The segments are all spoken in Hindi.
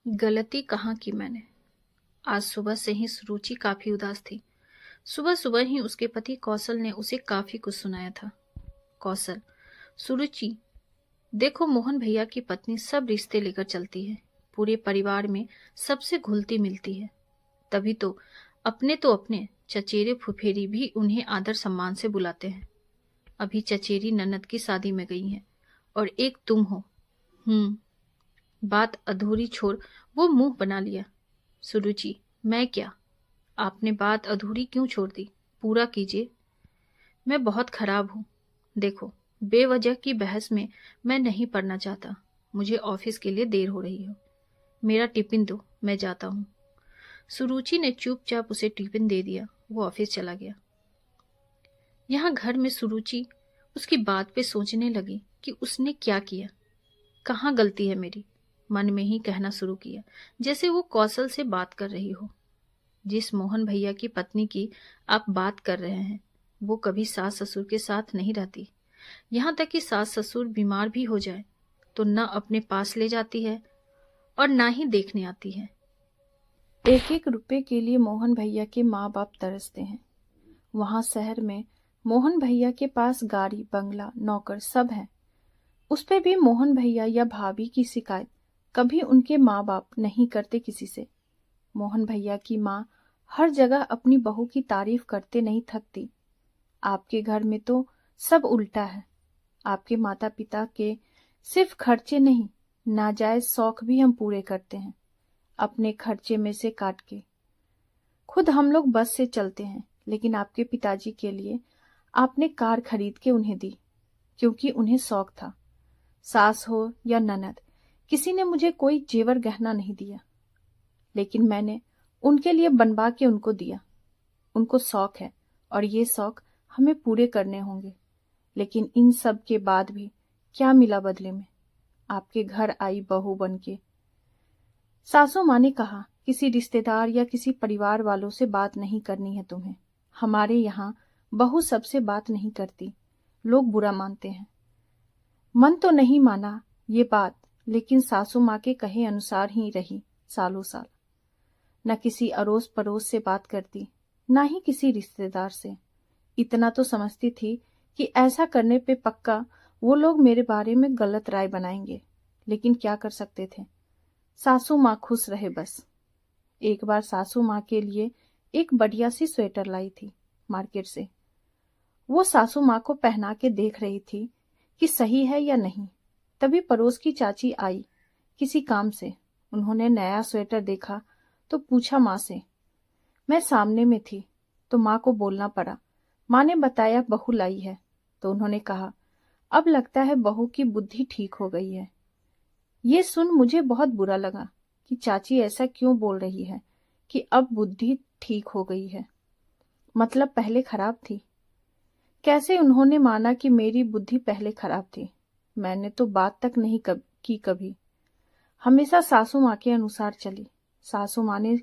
गलती कहाँ की मैंने। आज सुबह से ही सुरुचि काफी उदास थी। सुबह सुबह ही उसके पति कौशल ने उसे काफी कुछ सुनाया था। कौशल, सुरुचि, देखो मोहन भैया की पत्नी सब रिश्ते लेकर चलती है, पूरे परिवार में सबसे घुलती मिलती है। तभी तो अपने चचेरे फुफेरी भी उन्हें आदर सम्मान से बुलाते हैं। अभी चचेरी ननद की शादी में गई हैं और एक तुम हो। बात अधूरी छोड़ वो मुंह बना लिया। सुरुचि, मैं क्या? आपने बात अधूरी क्यों छोड़ दी? पूरा कीजिए। मैं बहुत खराब हूं। देखो, बेवजह की बहस में मैं नहीं पड़ना चाहता। मुझे ऑफिस के लिए देर हो रही है। मेरा टिफिन दो, मैं जाता हूं। सुरुचि ने चुपचाप उसे टिफिन दे दिया। वो ऑफिस चला गया। यहाँ घर में सुरुचि उसकी बात पे सोचने लगी कि उसने क्या किया, कहाँ गलती है मेरी। मन में ही कहना शुरू किया, जैसे वो कौशल से बात कर रही हो। जिस मोहन भैया की पत्नी की आप बात कर रहे हैं, वो कभी सास ससुर के साथ नहीं रहती। यहाँ तक कि सास ससुर बीमार भी हो जाए तो न अपने पास ले जाती है और ना ही देखने आती है। एक एक रुपए के लिए मोहन भैया के माँ बाप तरसते हैं। वहां शहर में मोहन भैया के पास गाड़ी बंगला नौकर सब है। उस पे भी मोहन भैया या भाभी की शिकायत कभी उनके माँ बाप नहीं करते किसी से। मोहन भैया की माँ हर जगह अपनी बहू की तारीफ करते नहीं थकती। आपके घर में तो सब उल्टा है। आपके माता पिता के सिर्फ खर्चे नहीं, नाजायज शौक भी हम पूरे करते हैं, अपने खर्चे में से काट के। खुद हम लोग बस से चलते हैं, लेकिन आपके पिताजी के लिए आपने कार खरीद के उन्हें दी, क्योंकि उन्हें शौक था। सास हो या ननद, किसी ने मुझे कोई जेवर गहना नहीं दिया, लेकिन मैंने उनके लिए बनवा के उनको दिया। उनको शौक है और ये शौक हमें पूरे करने होंगे। लेकिन इन सब के बाद भी क्या मिला बदले में? आपके घर आई बहू बनके। सासू माँ ने कहा, किसी रिश्तेदार या किसी परिवार वालों से बात नहीं करनी है तुम्हें। हमारे यहाँ बहू सबसे बात नहीं करती, लोग बुरा मानते हैं। मन तो नहीं माना ये बात, लेकिन सासू माँ के कहे अनुसार ही रही सालों साल। न किसी अड़ोस पड़ोस से बात करती, न ही किसी रिश्तेदार से। इतना तो समझती थी कि ऐसा करने पे पक्का वो लोग मेरे बारे में गलत राय बनाएंगे, लेकिन क्या कर सकते थे। सासू माँ खुश रहे बस। एक बार सासू माँ के लिए एक बढ़िया सी स्वेटर लाई थी मार्केट से। वो सासू माँ को पहना के देख रही थी कि सही है या नहीं। तभी पड़ोस की चाची आई किसी काम से। उन्होंने नया स्वेटर देखा तो पूछा माँ से। मैं सामने में थी तो माँ को बोलना पड़ा। माँ ने बताया बहू लाई है, तो उन्होंने कहा, अब लगता है बहू की बुद्धि ठीक हो गई है। ये सुन मुझे बहुत बुरा लगा कि चाची ऐसा क्यों बोल रही है कि अब बुद्धि ठीक हो गई है, मतलब पहले खराब थी। कैसे उन्होंने माना कि मेरी बुद्धि पहले खराब थी? मैंने तो बात तक नहीं की कभी। हमेशा सासू माँ के अनुसार चली। सासू माँ ने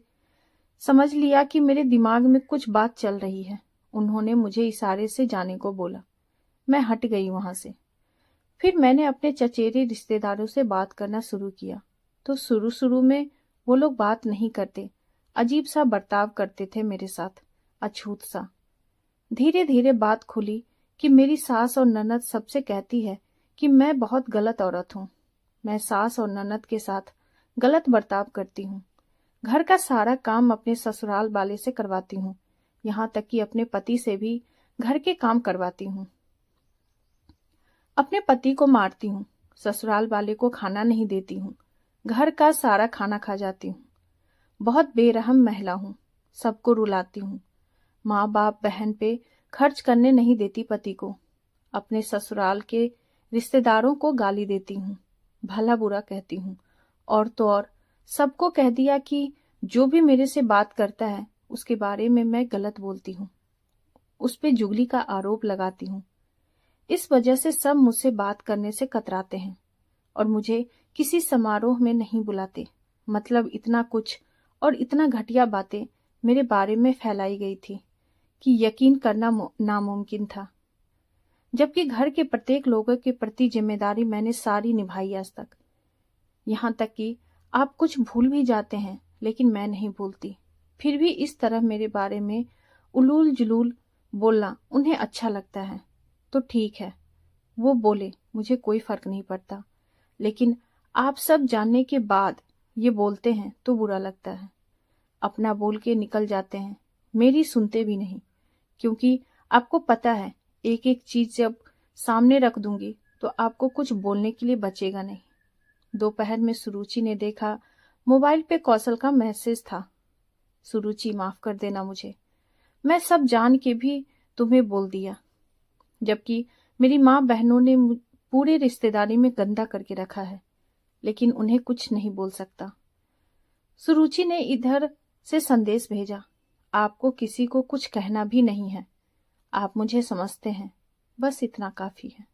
समझ लिया कि मेरे दिमाग में कुछ बात चल रही है। उन्होंने मुझे इशारे से जाने को बोला। मैं हट गई वहां से। फिर मैंने अपने चचेरे रिश्तेदारों से बात करना शुरू किया, तो शुरू शुरू में वो लोग बात नहीं करते, अजीब सा बर्ताव करते थे मेरे साथ, अछूत सा। धीरे धीरे बात खुली कि मेरी सास और ननद सबसे कहती है कि मैं बहुत गलत औरत हूँ। मैं सास और ननद के साथ गलत बर्ताव करती हूँ। घर का सारा काम अपने ससुराल वाले से करवाती हूँ, यहाँ तक कि अपने पति से भी घर के काम करवाती हूँ। अपने पति को मारती हूँ, ससुराल वाले को खाना नहीं देती हूँ, घर का सारा खाना खा जाती हूँ। बहुत बेरहम महिला हूँ, सबको रुलाती हूँ। माँ बाप बहन पे खर्च करने नहीं देती पति को। अपने ससुराल के रिश्तेदारों को गाली देती हूँ, भला बुरा कहती हूँ। और तो और सबको कह दिया कि जो भी मेरे से बात करता है उसके बारे में मैं गलत बोलती हूँ, उस पे जुगली का आरोप लगाती हूँ। इस वजह से सब मुझसे बात करने से कतराते हैं और मुझे किसी समारोह में नहीं बुलाते। मतलब इतना कुछ और इतना घटिया बातें मेरे बारे में फैलाई गई थी कि यकीन करना नामुमकिन था। जबकि घर के प्रत्येक लोगों के प्रति जिम्मेदारी मैंने सारी निभाई आज तक। यहाँ तक कि आप कुछ भूल भी जाते हैं, लेकिन मैं नहीं भूलती। फिर भी इस तरह मेरे बारे में उलूल जुलूल बोलना उन्हें अच्छा लगता है। तो ठीक है, वो बोले, मुझे कोई फर्क नहीं पड़ता। लेकिन आप सब जानने के बाद ये बोलते हैं तो बुरा लगता है। अपना बोल के निकल जाते हैं, मेरी सुनते भी नहीं, क्योंकि आपको पता है एक एक चीज जब सामने रख दूंगी तो आपको कुछ बोलने के लिए बचेगा नहीं। दोपहर में सुरुचि ने देखा मोबाइल पे कौशल का मैसेज था। सुरुचि, माफ कर देना मुझे, मैं सब जान के भी तुम्हें बोल दिया, जबकि मेरी माँ बहनों ने पूरे रिश्तेदारी में गंदा करके रखा है, लेकिन उन्हें कुछ नहीं बोल सकता। सुरुचि ने इधर से संदेश भेजा, आपको किसी को कुछ कहना भी नहीं है, आप मुझे समझते हैं, बस इतना काफी है।